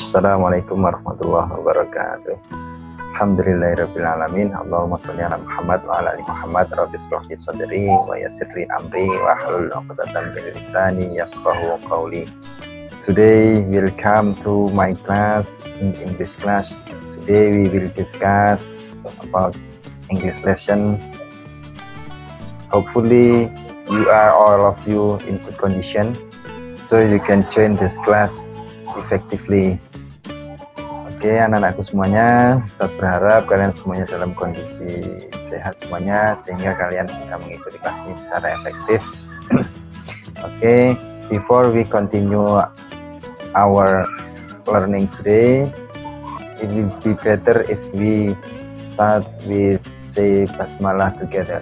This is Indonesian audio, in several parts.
Assalamualaikum warahmatullahi wabarakatuh. Alhamdulillahirabbil alamin. Allahumma shalli ala Muhammad wa ala ali Muhammad. Rabbi shrah li sadri wa yassir li amri wa hlul 'uqdatam min lisani yafqahu qawli. Today we'll come to my class in English class. Today we will discuss about English lesson. Hopefully you are all of you in good condition so you can join this class effectively. Oke, anak-anakku semuanya, saya berharap kalian semuanya dalam kondisi sehat semuanya sehingga kalian bisa mengikuti kelas ini secara efektif. Oke, before we continue our learning today, it will be better if we start with say basmalah together.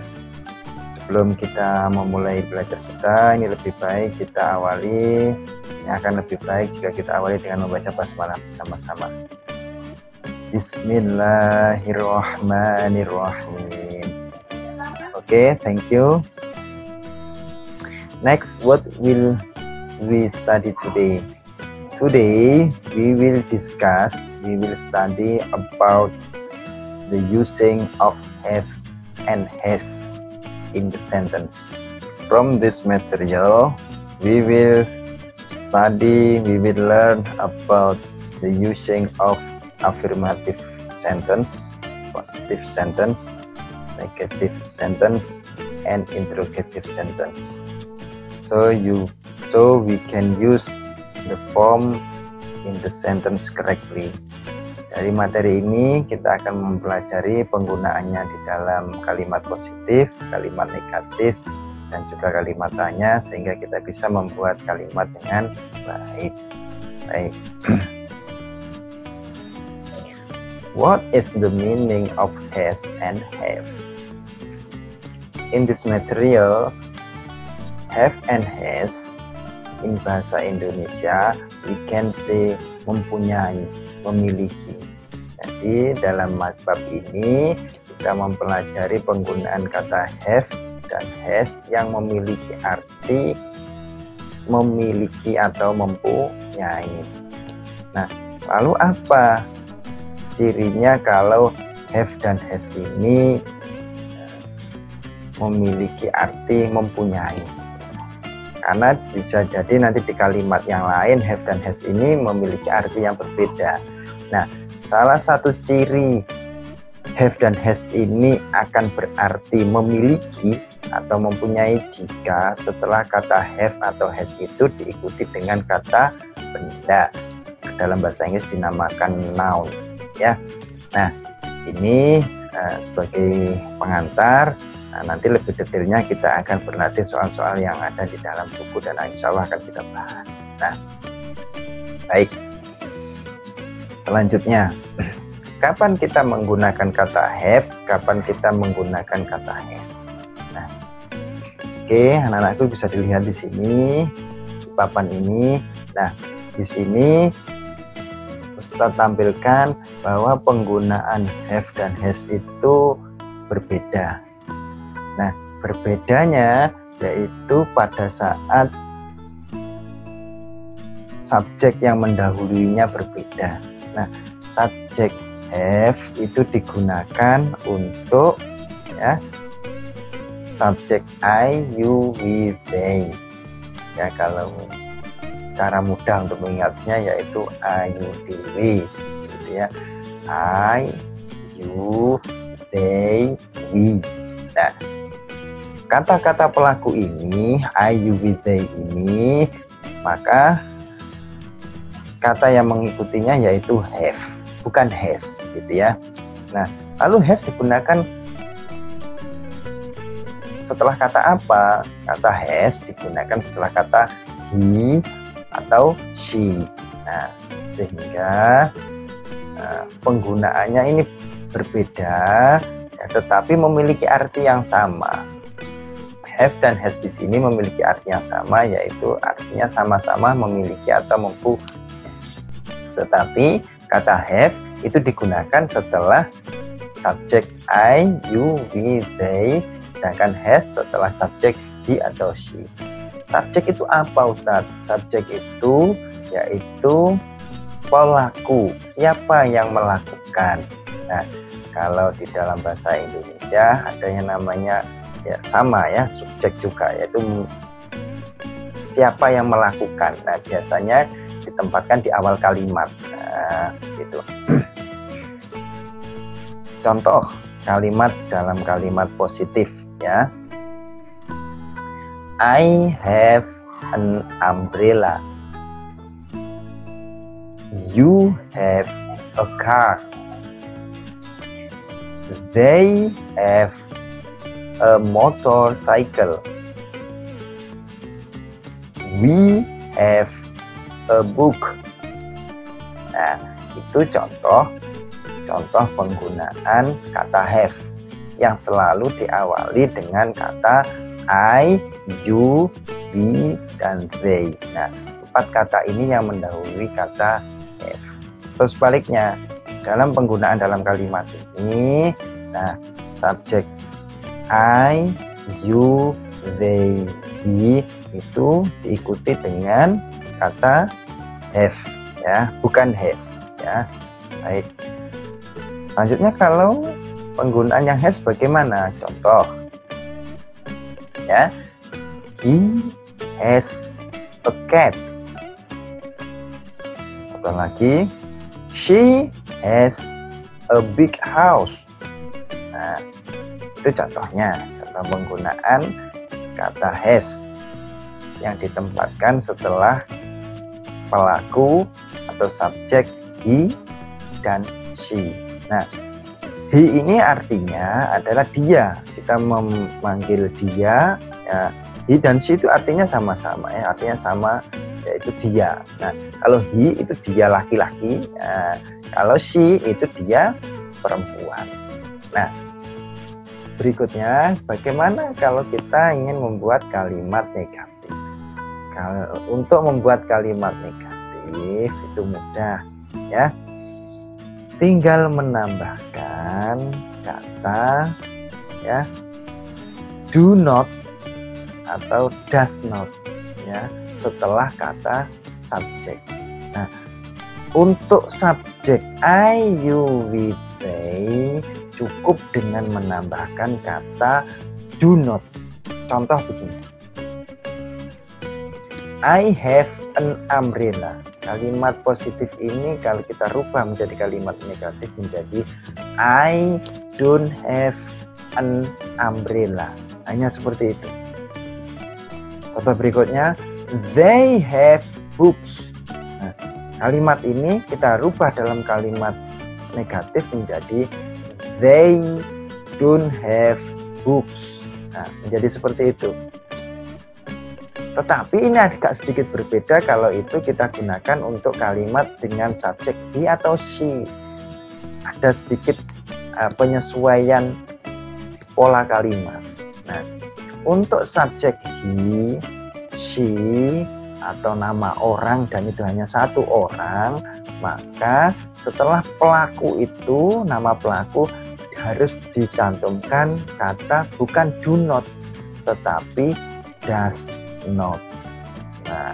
Sebelum kita memulai belajar kita, ini lebih baik kita awali. Ini akan lebih baik jika kita awali dengan membaca basmalah bersama-sama. Bismillahirrahmanirrahim. Okay, thank you. Next, what will we study today? Today, we will study about the using of have and has in the sentence. From this material, we will learn about the using of affirmative sentence, positive sentence, negative sentence, and interrogative sentence. So we can use the form in the sentence correctly. Dari materi ini kita akan mempelajari penggunaannya di dalam kalimat positif, kalimat negatif, dan juga kalimat tanya sehingga kita bisa membuat kalimat dengan baik. What is the meaning of has and have? In this material, have and has in bahasa Indonesia we can say mempunyai, memiliki. Jadi dalam bab ini kita mempelajari penggunaan kata have dan has yang memiliki arti memiliki atau mempunyai. Nah, lalu apa cirinya kalau have dan has ini memiliki arti mempunyai? Karena bisa jadi nanti di kalimat yang lain have dan has ini memiliki arti yang berbeda. Nah, salah satu ciri have dan has ini akan berarti memiliki atau mempunyai jika setelah kata have atau has itu diikuti dengan kata benda. Dalam bahasa Inggris dinamakan noun. Ya, nah ini sebagai pengantar. Nah, nanti lebih detailnya kita akan berlatih soal-soal yang ada di dalam buku dan insya Allah akan kita bahas. Nah, baik. Selanjutnya, kapan kita menggunakan kata have, kapan kita menggunakan kata has. Nah, oke, anak-anakku bisa dilihat di sini di papan ini. Nah, di sini Ustaz tampilkan bahwa penggunaan have dan has itu berbeda. Nah, berbedanya yaitu pada saat subjek yang mendahulunya berbeda. Nah, subjek have itu digunakan untuk ya subjek I, you, we, they. Ya, kalau cara mudah untuk mengingatnya yaitu I, you, they, gitu ya. I, you, they, we. Nah, kata-kata pelaku ini I, you, we, they ini, maka kata yang mengikutinya yaitu have, bukan has, gitu ya. Nah, lalu has digunakan setelah kata apa? Kata has digunakan setelah kata he atau she. Nah, sehingga penggunaannya ini berbeda, ya, tetapi memiliki arti yang sama. Have dan has di sini memiliki arti yang sama, yaitu artinya sama-sama memiliki atau mempunyai. Tetapi kata have itu digunakan setelah subjek I, you, we, they, sedangkan has setelah subjek he atau she. Subjek itu apa, Ustaz? Subjek itu yaitu pelaku, siapa yang melakukan. Nah, kalau di dalam bahasa Indonesia ada yang namanya ya sama ya, subjek juga, yaitu siapa yang melakukan. Nah, biasanya ditempatkan di awal kalimat. Nah, gitu. Contoh kalimat dalam kalimat positif ya. I have an umbrella. You have a car. They have a motorcycle. We have a book. Nah, itu contoh penggunaan kata have yang selalu diawali dengan kata I, you, we, dan they. Nah, 4 kata ini yang mendahului kata have. Terus sebaliknya, dalam penggunaan dalam kalimat ini, nah, subjek I, you, they, we itu diikuti dengan kata have ya, bukan has ya. Baik. Selanjutnya kalau penggunaan yang has bagaimana? Contoh ya, he has a cat. Contoh lagi, she has a big house. Nah, itu contohnya, contoh penggunaan kata has yang ditempatkan setelah pelaku atau subjek he dan she. Nah, he ini artinya adalah dia. Kita memanggil dia, ya, he dan she itu artinya sama-sama ya, artinya sama, yaitu dia. Nah, kalau he itu dia laki-laki, ya, kalau she itu dia perempuan. Nah, berikutnya bagaimana kalau kita ingin membuat kalimat negatif? Kalau untuk membuat kalimat negatif itu mudah ya. Tinggal menambahkan kata ya do not atau does not ya setelah kata subjek. Nah, untuk subjek I, you, we, they cukup dengan menambahkan kata do not. Contoh begini, I have an umbrella. Kalimat positif ini kalau kita rubah menjadi kalimat negatif menjadi I don't have an umbrella. Hanya seperti itu. Contoh berikutnya, they have books. Nah, kalimat ini kita rubah dalam kalimat negatif menjadi they don't have books. Nah, menjadi seperti itu. Tetapi ini agak sedikit berbeda kalau itu kita gunakan untuk kalimat dengan subjek he atau she. Ada sedikit penyesuaian pola kalimat. Nah, untuk subjek he, she, atau nama orang dan itu hanya satu orang, maka setelah pelaku itu, nama pelaku harus dicantumkan kata bukan do not, tetapi does not. Nah,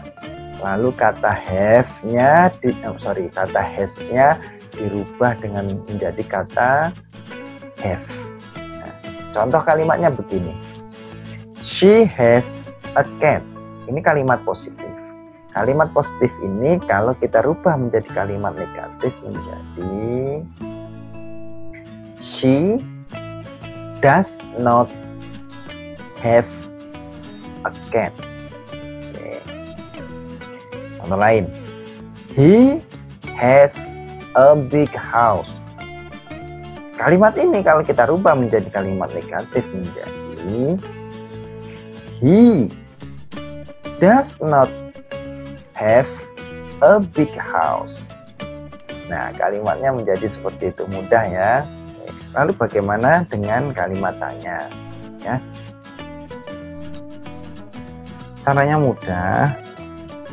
lalu kata have-nya kata has-nya dirubah dengan menjadi kata have. Nah, contoh kalimatnya begini. She has a cat. Ini kalimat positif. Kalimat positif ini kalau kita rubah menjadi kalimat negatif menjadi she does not have a cat. Contoh lain, he has a big house. Kalimat ini kalau kita rubah menjadi kalimat negatif menjadi he does not have a big house. Nah, kalimatnya menjadi seperti itu, mudah ya. Lalu bagaimana dengan kalimat tanya? Ya, caranya mudah,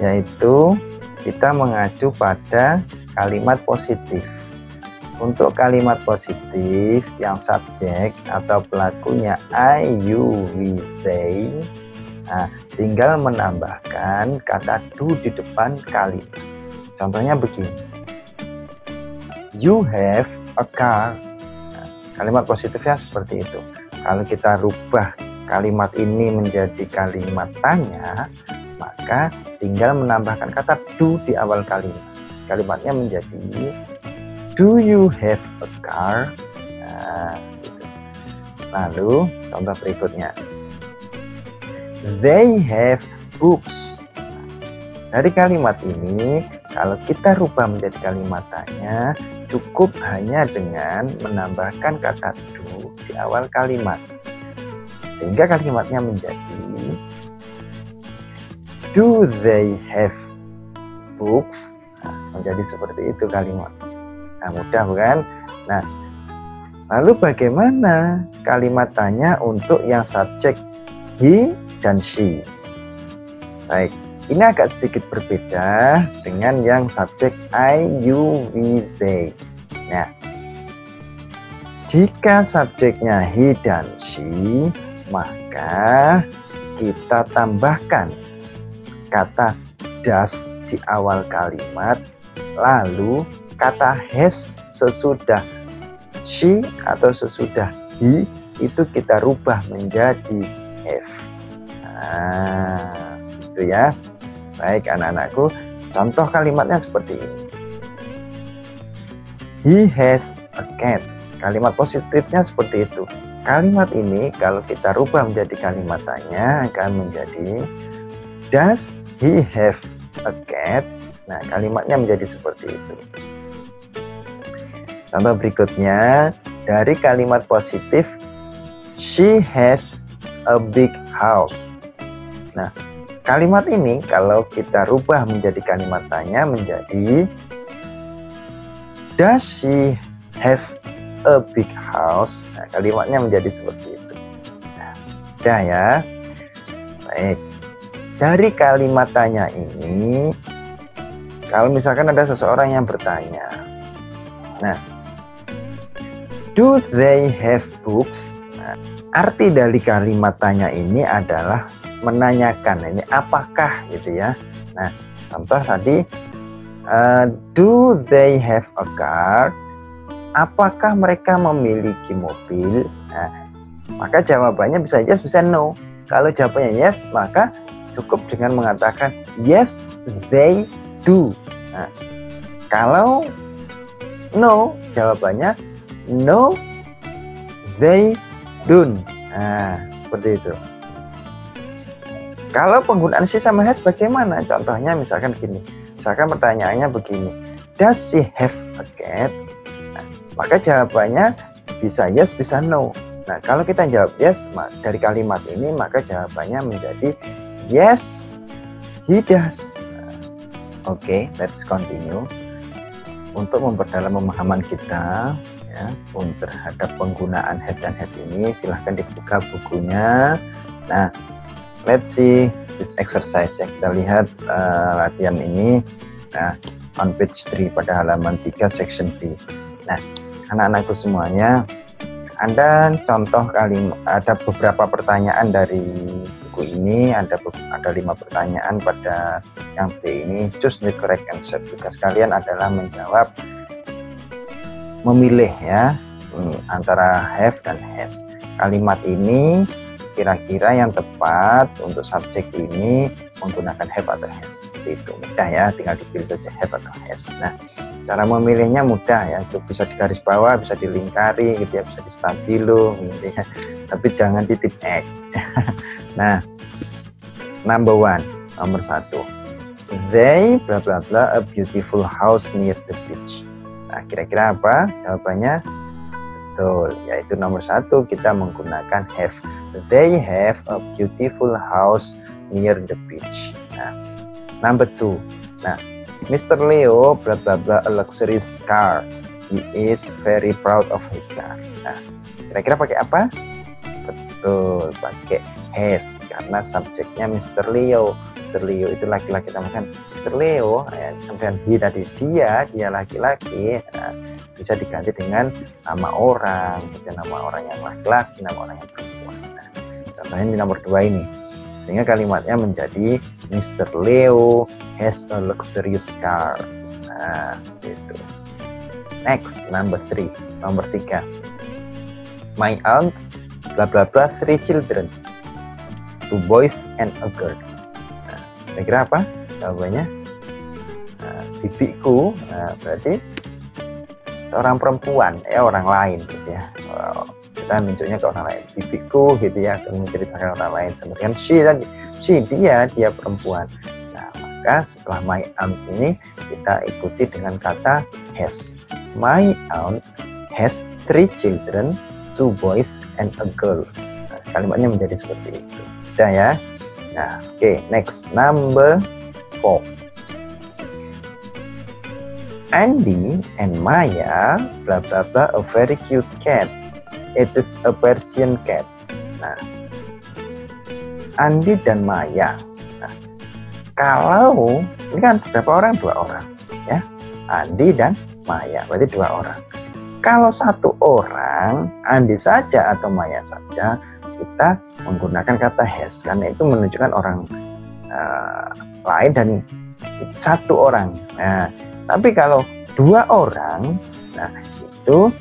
yaitu kita mengacu pada kalimat positif. Untuk kalimat positif yang subjek atau pelakunya I, you, we, they, nah, tinggal menambahkan kata do di depan kalimat. Contohnya begini, You have a car. Nah, kalimat positifnya seperti itu. Kalau kita rubah kalimat ini menjadi kalimat tanya, maka tinggal menambahkan kata do di awal kalimat. Kalimatnya menjadi do you have a car? Nah, gitu. Lalu contoh berikutnya, they have books. Dari kalimat ini, kalau kita rubah menjadi kalimat tanya, cukup hanya dengan menambahkan kata do di awal kalimat. Sehingga kalimatnya menjadi do they have books? Nah, menjadi seperti itu kalimat. Nah, mudah bukan? Nah, lalu bagaimana kalimat tanya untuk yang subjek he dan she? Baik. Ini agak sedikit berbeda dengan yang subjek I, you, we, they. Nah, jika subjeknya he dan she, maka kita tambahkan kata does di awal kalimat, lalu kata has sesudah she atau sesudah he itu kita rubah menjadi have. Nah, itu ya. Baik anak-anakku, contoh kalimatnya seperti ini. He has a cat. Kalimat positifnya seperti itu. Kalimat ini kalau kita rubah menjadi kalimat tanya akan menjadi does he have a cat? Nah, kalimatnya menjadi seperti itu. Contoh berikutnya, dari kalimat positif she has a big house. Nah, kalimat ini kalau kita rubah menjadi kalimat tanya menjadi does she have a big house? Nah, kalimatnya menjadi seperti itu. Nah, udah ya. Baik. Dari kalimat tanya ini, kalau misalkan ada seseorang yang bertanya, nah, do they have books? Nah, arti dari kalimat tanya ini adalah menanyakan, ini apakah gitu ya. Nah, contoh tadi do they have a car? Apakah mereka memiliki mobil? Nah, maka jawabannya bisa yes, bisa no. Kalau jawabannya yes, maka cukup dengan mengatakan yes, they do. Nah, kalau no, jawabannya no, they don't. Nah, seperti itu. Kalau penggunaan she sama has bagaimana? Contohnya misalkan gini. Misalkan pertanyaannya begini. Does she have a cat? Nah, maka jawabannya bisa yes, bisa no. Nah, kalau kita jawab yes dari kalimat ini, maka jawabannya menjadi yes, he does. Nah, Oke, let's continue. Untuk memperdalam pemahaman kita ya, terhadap penggunaan have dan has ini, silahkan dibuka bukunya. Nah, let's see this exercise ya. Kita lihat latihan ini. Nah, on page 3 pada halaman 3 section B. Nah, anak-anakku semuanya, ada contoh kalimat, ada beberapa pertanyaan dari buku ini, ada 5 pertanyaan pada yang B ini. Choose the correct answer. Tugas kalian adalah menjawab, memilih ya antara have dan has. Kalimat ini kira-kira yang tepat untuk subjek ini menggunakan have atau has. Seperti itu, mudah ya, tinggal dipilih saja have atau has. Nah, cara memilihnya mudah ya, itu bisa di garis bawah, bisa dilingkari gitu ya, bisa di stabilo gitu ya. Tapi jangan titip X. Nah, number 1, nomor 1. They bla bla bla a beautiful house near the beach. Nah, kira-kira apa jawabannya? Betul, yaitu nomor 1 kita menggunakan have. They have a beautiful house near the beach. Nah, number 2. Nah, Mr. Leo bla bla bla a luxurious car. He is very proud of his car. Nah, kira-kira pakai apa? Betul, pakai has karena subjeknya Mr. Leo. Mr. Leo itu laki-laki, kan Mr. Leo ya, sampai he tadi dia laki-laki. Nah, bisa diganti dengan nama orang, nama orang yang laki-laki, nama orang yang perempuan. Nah, contohnya di nomor 2 ini, sehingga kalimatnya menjadi Mr. Leo has a luxurious car. Nah, gitu. Next, number 3. Nomor 3. My aunt, bla bla bla, 3 children. 2 boys and a girl. Nah, kira-kira apa jawabannya? Nah, bibiku, nah, berarti orang perempuan, orang lain gitu ya. Kita nunjuknya ke orang lain. Bibiku gitu ya, dan menceritakan orang lain. Kemudian she dia perempuan. Nah, maka setelah my aunt ini kita ikuti dengan kata has. My aunt has 3 children, 2 boys and a girl. Nah, kalimatnya menjadi seperti itu. Sudah ya. Nah, oke, next, number 4. Andy and Maya, bla bla bla, a very cute cat. It is a Persian cat. Nah, Andi dan Maya. Nah, kalau ini kan berapa orang? 2 orang, ya. Andi dan Maya, berarti 2 orang. Kalau 1 orang, Andi saja atau Maya saja, kita menggunakan kata has, karena itu menunjukkan orang lain dan 1 orang. Nah, tapi kalau 2 orang, nah itu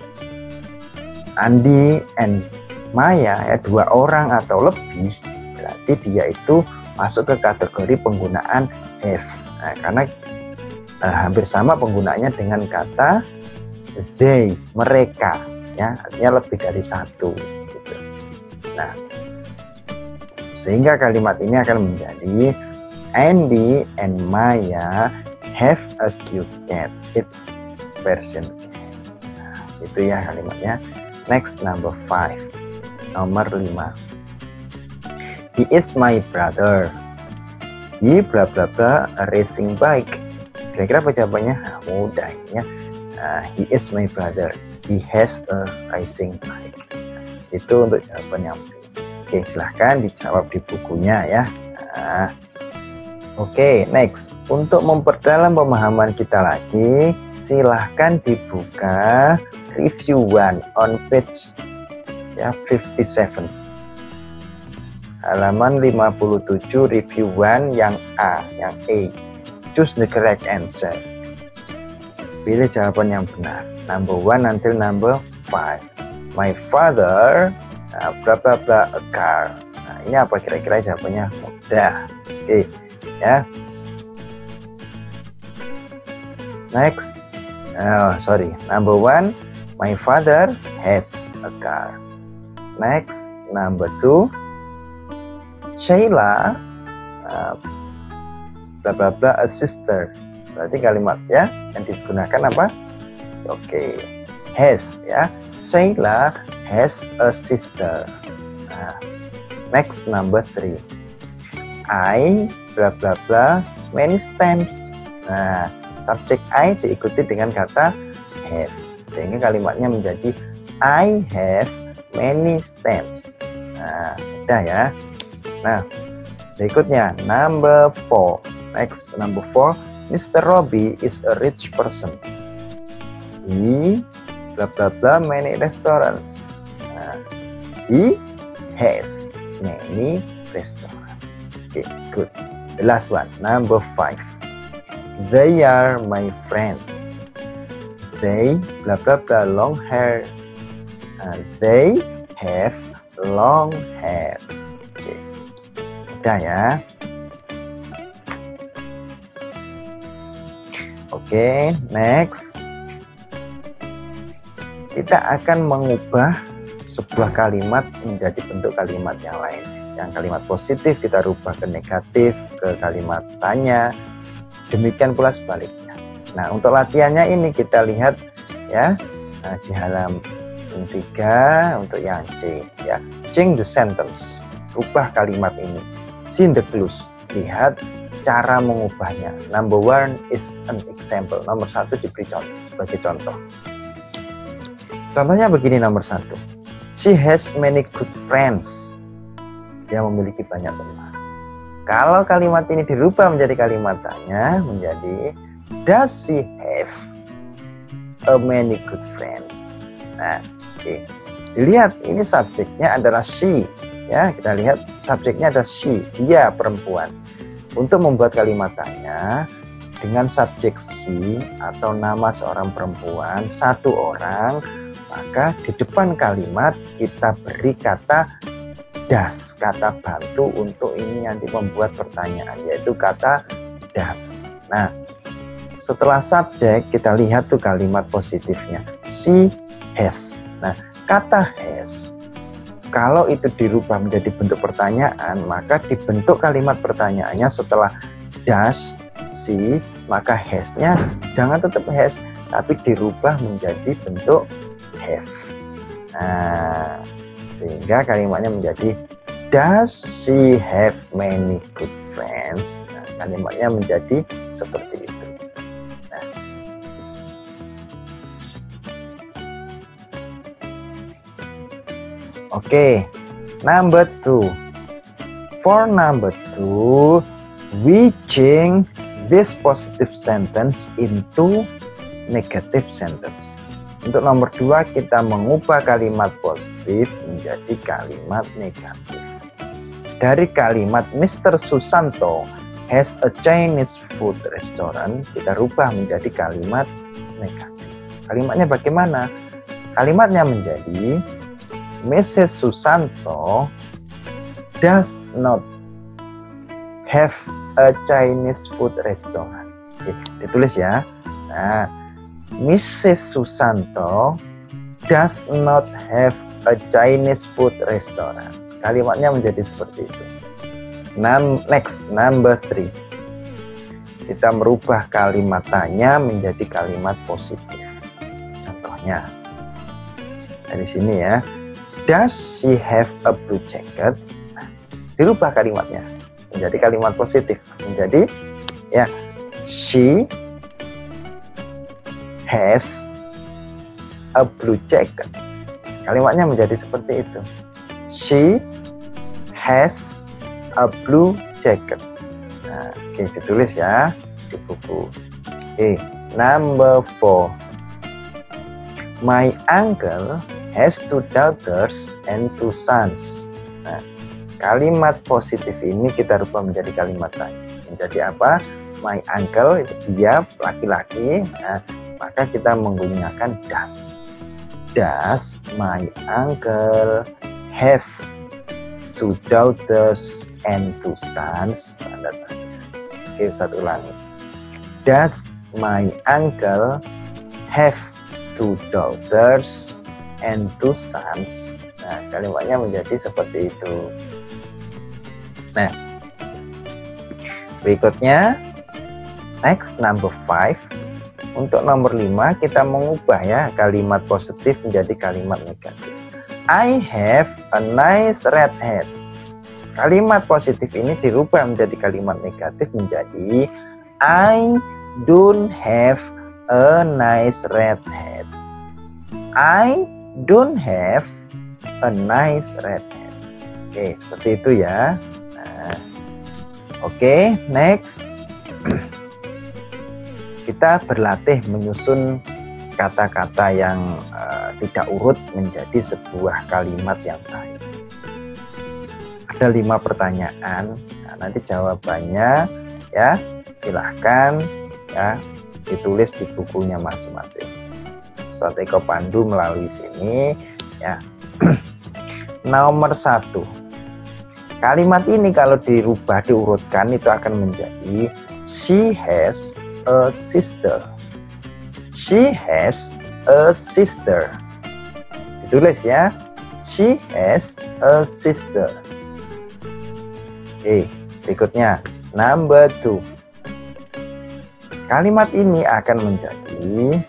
Andi and Maya ya, 2 orang atau lebih, berarti dia itu masuk ke kategori penggunaan have. Nah, karena hampir sama penggunaannya dengan kata they, mereka, ya, artinya lebih dari 1. Gitu. Nah, sehingga kalimat ini akan menjadi Andy and Maya have a cute cat. It's Persian cat. Nah, itu ya kalimatnya. Next, number 5. Nomor 5. He is my brother. He bla bla bla a racing bike. Kira-kira apa jawabannya? Nah, mudah ya. He is my brother. He has a racing bike. Nah, itu untuk jawaban yang B. Oke, silahkan dijawab di bukunya ya. Nah, oke, next. Untuk memperdalam pemahaman kita lagi, silahkan dibuka review 1 on page ya 57. Halaman 57 review 1 yang A, yang A. Choose the correct answer. Pilih jawaban yang benar. Number 1 until number 5. My father, bla bla bla, a car. Nah, ini apa kira-kira jawabannya? Mudah. Oke, ya. Next, number 1, my father has a car. Next, number 2, Sheila, bla bla bla, a sister. Berarti kalimat ya yang digunakan apa? Oke, has ya. Sheila has a sister. Nah, next, number 3, I bla bla bla many stamps. Nah, subjek I diikuti dengan kata have, sehingga kalimatnya menjadi I have many stamps. Nah, udah ya. Nah, berikutnya number 4. Next, number 4, Mr. Robbie is a rich person. He bla bla bla many restaurants. Nah, he has many restaurants. Okay, good. The last one, number 5. They are my friends. They bla bla bla long hair. They have long hair. Oke, udah ya. Oke, next. Kita akan mengubah sebuah kalimat menjadi bentuk kalimat yang lain. Yang kalimat positif kita rubah ke negatif, ke kalimat tanya. Demikian pula sebaliknya. Nah, untuk latihannya ini kita lihat ya, di halaman 3 untuk yang C ya. Change the sentence. Rubah kalimat ini. See the clues. Lihat cara mengubahnya. Number 1 is an example. Nomor 1 diberi contoh sebagai contoh. Contohnya begini, nomor 1. She has many good friends. Dia memiliki banyak teman. Kalau kalimat ini dirubah menjadi kalimat tanya, menjadi does she have a many good friends? Nah, oke. Dilihat ini subjeknya adalah she, ya. Kita lihat subjeknya adalah she, dia perempuan. Untuk membuat kalimat tanya, dengan subjek she atau nama seorang perempuan, satu orang, maka di depan kalimat kita beri kata das, kata bantu untuk ini nanti membuat pertanyaan, yaitu kata das. Nah, setelah subjek kita lihat tuh kalimat positifnya, she has. Nah, kata has kalau itu dirubah menjadi bentuk pertanyaan, maka dibentuk kalimat pertanyaannya setelah does, she, maka has-nya jangan tetap has, tapi dirubah menjadi bentuk have. Nah, sehingga kalimatnya menjadi does she have many good friends? Nah, kalimatnya menjadi seperti itu. Nah, oke, number 2. For number 2, we change this positive sentence into negative sentence. Untuk nomor 2, kita mengubah kalimat positif menjadi kalimat negatif. Dari kalimat Mr. Susanto has a Chinese food restaurant, kita rubah menjadi kalimat negatif. Kalimatnya bagaimana? Kalimatnya menjadi Mrs. Susanto does not have a Chinese food restaurant. Oke, ditulis ya. Nah, Mrs. Susanto does not have a Chinese food restaurant. Kalimatnya menjadi seperti itu. Next, number 3. Kita merubah kalimat tanya menjadi kalimat positif. Contohnya, dari sini ya. Does she have a blue jacket? Nah, dirubah kalimatnya menjadi kalimat positif. Menjadi, ya, she has a blue jacket. Kalimatnya menjadi seperti itu. She has a blue jacket. Nah, oke, ditulis ya di buku. Oke, number 4. My uncle has 2 daughters and 2 sons. Nah, kalimat positif ini kita rubah menjadi kalimat tanya. Menjadi apa? My uncle, itu dia laki-laki. Nah, maka kita menggunakan does. Does my uncle have 2 daughters and 2 sons? Tanda tanya. Oke, Ustaz ulangi. Does my uncle have 2 daughters and 2 sons? Nah, kalimatnya menjadi seperti itu. Nah, berikutnya, next, number 5. Untuk nomor 5 kita mengubah ya kalimat positif menjadi kalimat negatif. I have a nice red hat. Kalimat positif ini dirubah menjadi kalimat negatif menjadi I don't have a nice red hat. I don't have a nice red hat. Oke, seperti itu ya. Nah, oke, next. Kita berlatih menyusun kata-kata yang tidak urut menjadi sebuah kalimat yang baik. Ada 5 pertanyaan. Nah, nanti jawabannya ya silahkan ya ditulis di bukunya masing-masing. Ustaz Eko pandu melalui sini ya. Nomor 1. Kalimat ini kalau dirubah diurutkan itu akan menjadi she has a sister. She has a sister. Ditulis ya. She has a sister. Oke, berikutnya number 2. Kalimat ini akan menjadi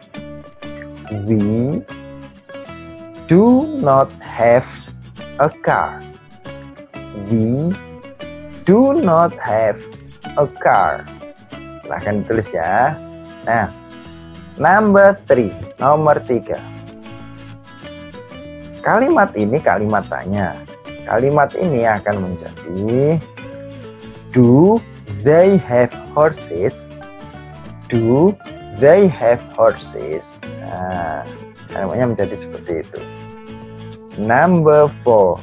we do not have a car. We do not have a car. Silahkan ditulis ya. Nah, number 3, nomor 3. Kalimat ini kalimat tanya. Kalimat ini akan menjadi do they have horses? Do they have horses? Nah, kalimatnya menjadi seperti itu. Number 4.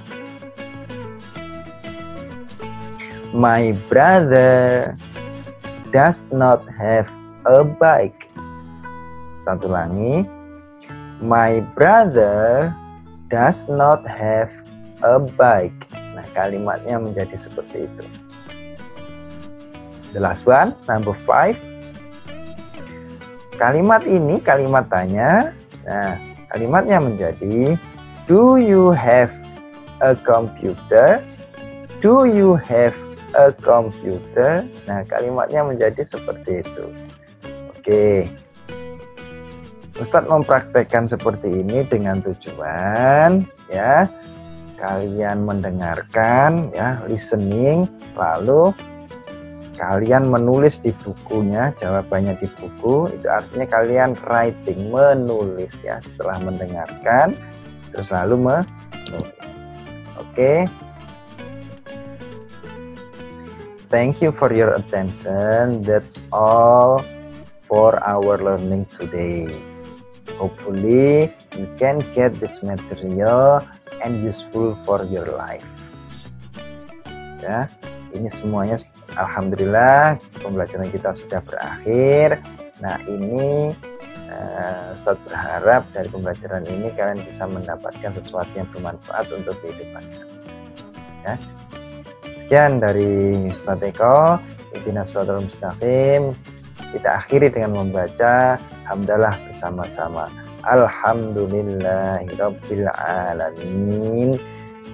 My brother does not have a bike. Satu lagi, my brother does not have a bike. Nah, kalimatnya menjadi seperti itu. The last one, number 5. Kalimat ini kalimat tanya. Nah, kalimatnya menjadi, do you have a computer? Do you have a computer? Nah, kalimatnya menjadi seperti itu. Oke. Ustadz mempraktekkan seperti ini dengan tujuan ya kalian mendengarkan ya, listening, lalu kalian menulis di bukunya, jawabannya di buku, itu artinya kalian writing, menulis ya, setelah mendengarkan, terus lalu menulis. Oke. Thank you for your attention. That's all for our learning today. Hopefully, you can get this material and useful for your life. Ya. Ini semuanya alhamdulillah pembelajaran kita sudah berakhir. Nah, ini Ustadz berharap dari pembelajaran ini kalian bisa mendapatkan sesuatu yang bermanfaat untuk kehidupan kalian. Ya. Sekian dari Ustadz Eko, Ihdinas Shiratal Mustaqim. Kita akhiri dengan membaca hamdalah bersama-sama. Alhamdulillahirabbil alamin.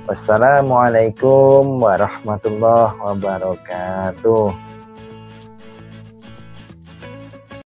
Wassalamualaikum warahmatullahi wabarakatuh.